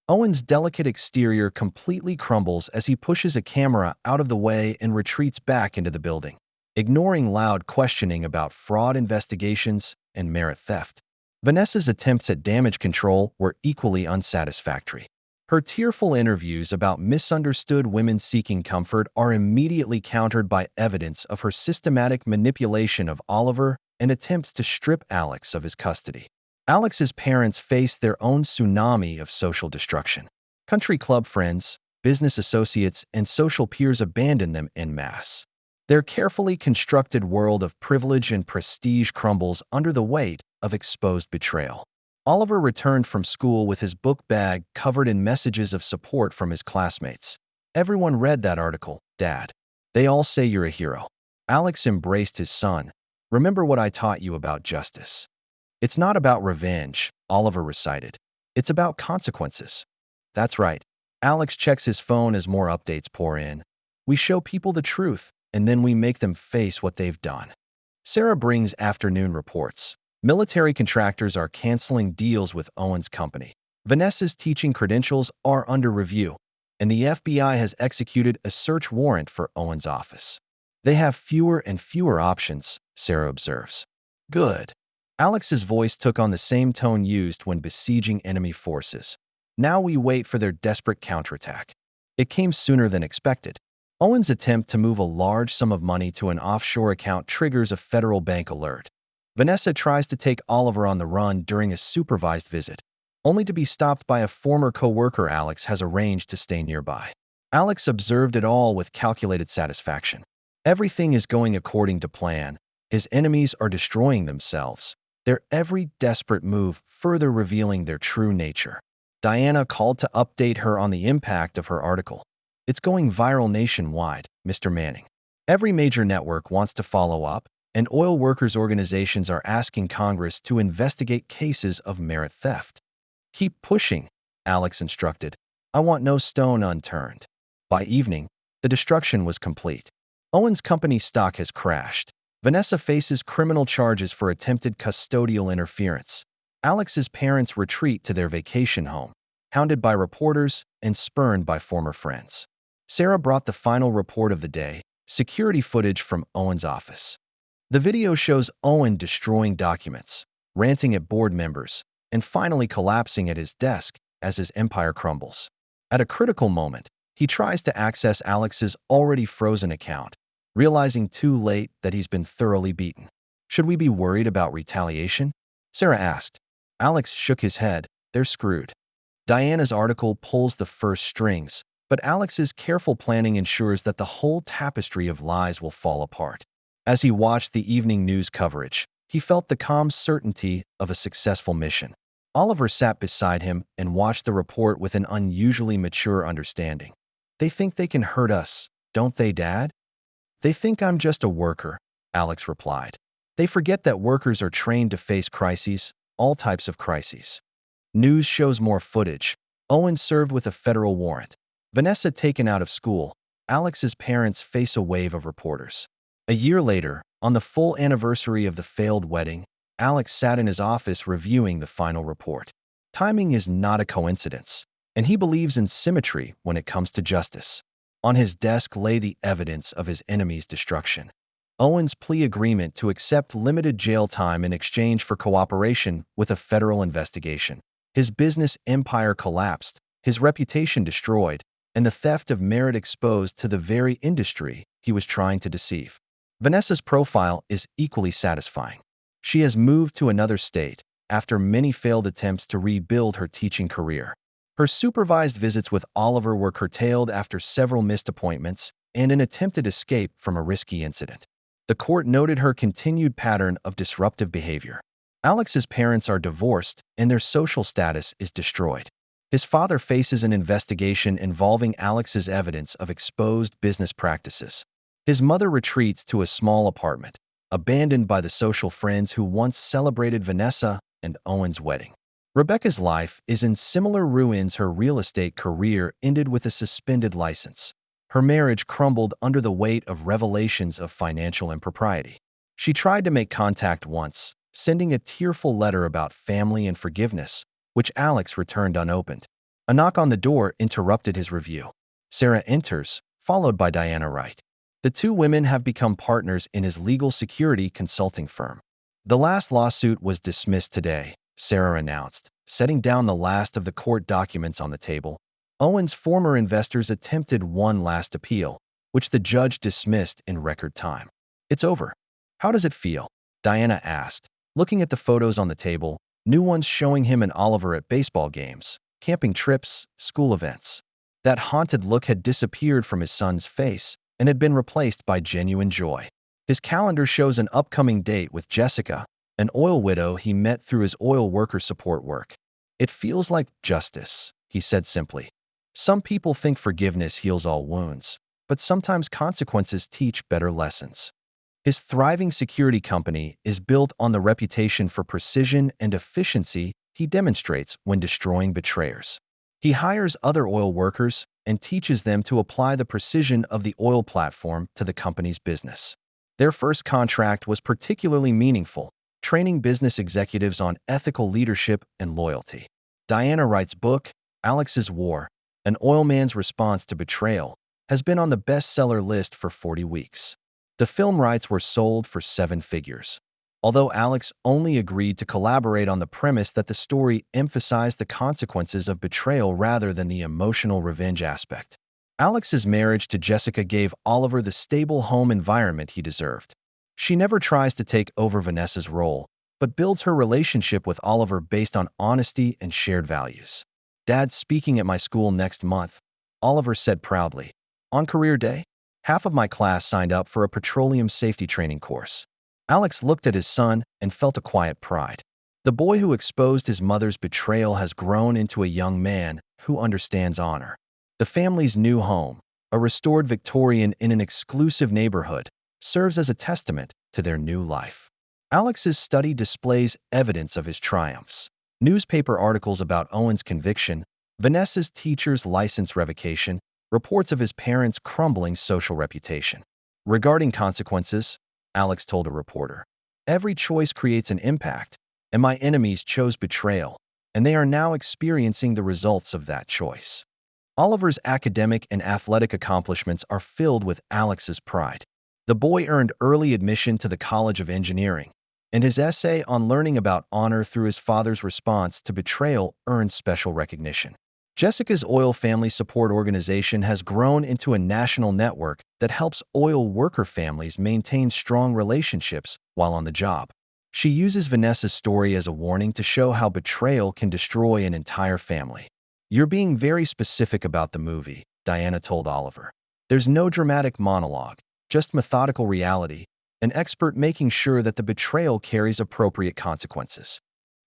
Owen's delicate exterior completely crumbles as he pushes a camera out of the way and retreats back into the building, ignoring loud questioning about fraud investigations and merit theft. Vanessa's attempts at damage control were equally unsatisfactory. Her tearful interviews about misunderstood women seeking comfort are immediately countered by evidence of her systematic manipulation of Oliver and attempts to strip Alex of his custody. Alex's parents faced their own tsunami of social destruction. Country club friends, business associates, and social peers abandoned them en masse. Their carefully constructed world of privilege and prestige crumbles under the weight of exposed betrayal. Oliver returned from school with his book bag covered in messages of support from his classmates. Everyone read that article, Dad. They all say you're a hero. Alex embraced his son. Remember what I taught you about justice. It's not about revenge, Oliver recited. It's about consequences. That's right. Alex checks his phone as more updates pour in. We show people the truth, and then we make them face what they've done. Sarah brings afternoon reports. Military contractors are canceling deals with Owen's company. Vanessa's teaching credentials are under review, and the FBI has executed a search warrant for Owen's office. They have fewer and fewer options, Sarah observes. Good. Alex's voice took on the same tone used when besieging enemy forces. Now we wait for their desperate counterattack. It came sooner than expected. Owen's attempt to move a large sum of money to an offshore account triggers a federal bank alert. Vanessa tries to take Oliver on the run during a supervised visit, only to be stopped by a former co-worker Alex has arranged to stay nearby. Alex observed it all with calculated satisfaction. Everything is going according to plan. His enemies are destroying themselves, their every desperate move further revealing their true nature. Diana called to update her on the impact of her article. It's going viral nationwide, Mr. Manning. Every major network wants to follow up, and oil workers' organizations are asking Congress to investigate cases of merit theft. Keep pushing, Alex instructed. I want no stone unturned. By evening, The destruction was complete. Owen's company's stock has crashed. Vanessa faces criminal charges for attempted custodial interference. Alex's parents retreat to their vacation home, hounded by reporters and spurned by former friends. Sarah brought the final report of the day, security footage from Owen's office. The video shows Owen destroying documents, ranting at board members, and finally collapsing at his desk as his empire crumbles. At a critical moment, he tries to access Alex's already frozen account, realizing too late that he's been thoroughly beaten. Should we be worried about retaliation? Sarah asked. Alex shook his head. They're screwed. Diana's article pulls the first strings, but Alex's careful planning ensures that the whole tapestry of lies will fall apart. As he watched the evening news coverage, he felt the calm certainty of a successful mission. Oliver sat beside him and watched the report with an unusually mature understanding. They think they can hurt us, don't they, Dad? They think I'm just a worker, Alex replied. They forget that workers are trained to face crises, all types of crises. News shows more footage. Owen served with a federal warrant. Vanessa taken out of school. Alex's parents face a wave of reporters. A year later, on the full anniversary of the failed wedding, Alex sat in his office reviewing the final report. Timing is not a coincidence, and he believes in symmetry when it comes to justice. On his desk lay the evidence of his enemy's destruction. Owen's plea agreement to accept limited jail time in exchange for cooperation with a federal investigation. His business empire collapsed, his reputation destroyed, and the theft of merit exposed to the very industry he was trying to deceive. Vanessa's profile is equally satisfying. She has moved to another state after many failed attempts to rebuild her teaching career. Her supervised visits with Oliver were curtailed after several missed appointments and an attempted escape from a risky incident. The court noted her continued pattern of disruptive behavior. Alex's parents are divorced and their social status is destroyed. His father faces an investigation involving Alex's evidence of exposed business practices. His mother retreats to a small apartment, abandoned by the social friends who once celebrated Vanessa and Owen's wedding. Rebecca's life is in similar ruins. Her real estate career ended with a suspended license. Her marriage crumbled under the weight of revelations of financial impropriety. She tried to make contact once, sending a tearful letter about family and forgiveness, which Alex returned unopened. A knock on the door interrupted his review. Sarah enters, followed by Diana Wright. The two women have become partners in his legal security consulting firm. The last lawsuit was dismissed today, Sarah announced, setting down the last of the court documents on the table. Owen's former investors attempted one last appeal, which the judge dismissed in record time. It's over. How does it feel? Diana asked, looking at the photos on the table, new ones showing him and Oliver at baseball games, camping trips, school events. That haunted look had disappeared from his son's face and had been replaced by genuine joy. His calendar shows an upcoming date with Jessica, an oil widow he met through his oil worker support work. It feels like justice, he said simply. Some people think forgiveness heals all wounds, but sometimes consequences teach better lessons. His thriving security company is built on the reputation for precision and efficiency he demonstrates when destroying betrayers. He hires other oil workers and teaches them to apply the precision of the oil platform to the company's business. Their first contract was particularly meaningful, training business executives on ethical leadership and loyalty. Diana Wright's book, Alex's War, An Oilman's Response to Betrayal, has been on the bestseller list for 40 weeks. The film rights were sold for 7 figures. Although Alex only agreed to collaborate on the premise that the story emphasized the consequences of betrayal rather than the emotional revenge aspect. Alex's marriage to Jessica gave Oliver the stable home environment he deserved. She never tries to take over Vanessa's role, but builds her relationship with Oliver based on honesty and shared values. Dad's speaking at my school next month, Oliver said proudly. On career day, half of my class signed up for a petroleum safety training course. Alex looked at his son and felt a quiet pride. The boy who exposed his mother's betrayal has grown into a young man who understands honor. The family's new home, a restored Victorian in an exclusive neighborhood, serves as a testament to their new life. Alex's study displays evidence of his triumphs. Newspaper articles about Owen's conviction, Vanessa's teacher's license revocation, reports of his parents' crumbling social reputation. Regarding consequences, Alex told a reporter, "Every choice creates an impact, and my enemies chose betrayal, and they are now experiencing the results of that choice." Oliver's academic and athletic accomplishments are filled with Alex's pride. The boy earned early admission to the College of Engineering, and his essay on learning about honor through his father's response to betrayal earned special recognition. Jessica's Oil Family Support Organization has grown into a national network that helps oil worker families maintain strong relationships while on the job. She uses Vanessa's story as a warning to show how betrayal can destroy an entire family. "You're being very specific about the movie," Diana told Oliver. "There's no dramatic monologue, just methodical reality, an expert making sure that the betrayal carries appropriate consequences."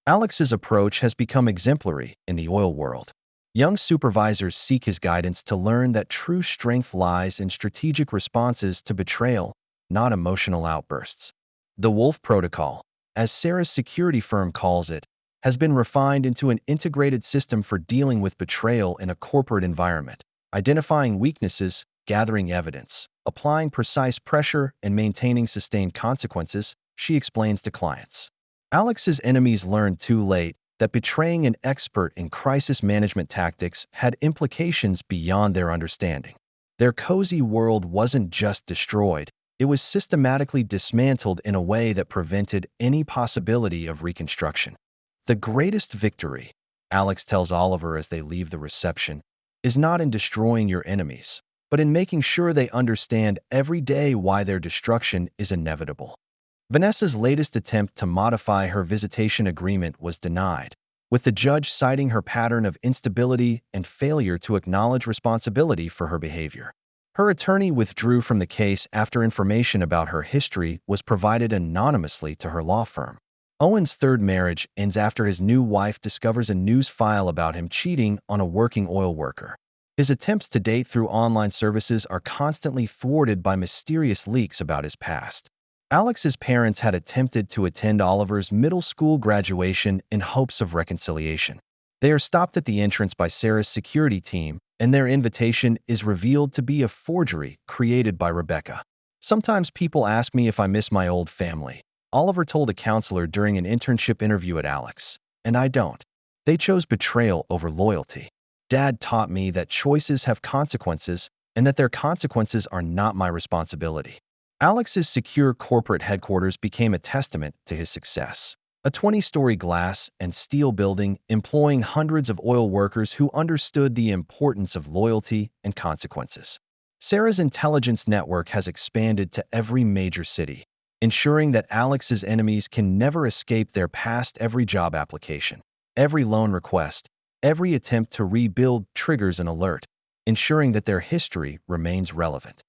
Alex's approach has become exemplary in the oil world. Young supervisors seek his guidance to learn that true strength lies in strategic responses to betrayal, not emotional outbursts. The Wolf Protocol, as Sarah's security firm calls it, has been refined into an integrated system for dealing with betrayal in a corporate environment, identifying weaknesses, gathering evidence, applying precise pressure, and maintaining sustained consequences, she explains to clients. Alex's enemies learned too late that betraying an expert in crisis management tactics had implications beyond their understanding. Their cozy world wasn't just destroyed, it was systematically dismantled in a way that prevented any possibility of reconstruction. "The greatest victory," Alex tells Oliver as they leave the reception, "is not in destroying your enemies, but in making sure they understand every day why their destruction is inevitable." Vanessa's latest attempt to modify her visitation agreement was denied, with the judge citing her pattern of instability and failure to acknowledge responsibility for her behavior. Her attorney withdrew from the case after information about her history was provided anonymously to her law firm. Owen's third marriage ends after his new wife discovers a news file about him cheating on a working oil worker. His attempts to date through online services are constantly thwarted by mysterious leaks about his past. Alex's parents had attempted to attend Oliver's middle school graduation in hopes of reconciliation. They are stopped at the entrance by Sarah's security team, and their invitation is revealed to be a forgery created by Rebecca. "Sometimes people ask me if I miss my old family," Oliver told a counselor during an internship interview at Alex, "and I don't. They chose betrayal over loyalty. Dad taught me that choices have consequences and that their consequences are not my responsibility." Alex's secure corporate headquarters became a testament to his success. A 20-story glass and steel building employing hundreds of oil workers who understood the importance of loyalty and consequences. Sarah's intelligence network has expanded to every major city, ensuring that Alex's enemies can never escape their past. Every job application, every loan request, every attempt to rebuild triggers an alert, ensuring that their history remains relevant.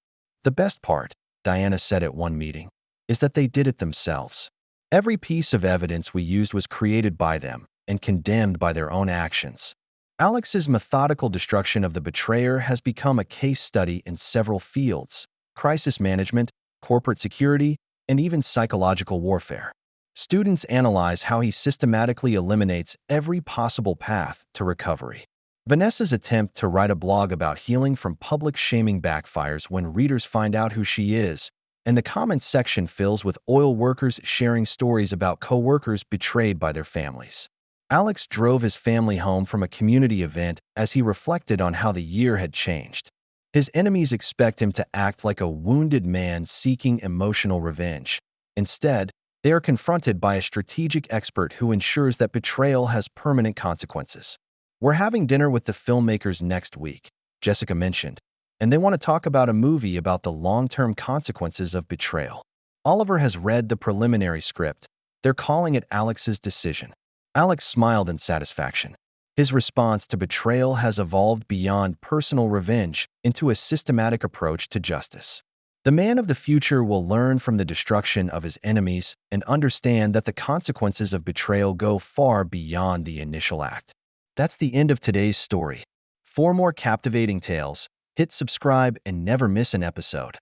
"The best part," Diana said at one meeting, "is that they did it themselves. Every piece of evidence we used was created by them and condemned by their own actions." Alex's methodical destruction of the betrayer has become a case study in several fields: crisis management, corporate security, and even psychological warfare. Students analyze how he systematically eliminates every possible path to recovery. Vanessa's attempt to write a blog about healing from public shaming backfires when readers find out who she is, and the comments section fills with oil workers sharing stories about co-workers betrayed by their families. Alex drove his family home from a community event as he reflected on how the year had changed. His enemies expect him to act like a wounded man seeking emotional revenge. Instead, they are confronted by a strategic expert who ensures that betrayal has permanent consequences. "We're having dinner with the filmmakers next week," Jessica mentioned, "and they want to talk about a movie about the long-term consequences of betrayal." Oliver has read the preliminary script. They're calling it Alex's decision. Alex smiled in satisfaction. His response to betrayal has evolved beyond personal revenge into a systematic approach to justice. The man of the future will learn from the destruction of his enemies and understand that the consequences of betrayal go far beyond the initial act. That's the end of today's story. For more captivating tales, hit subscribe and never miss an episode.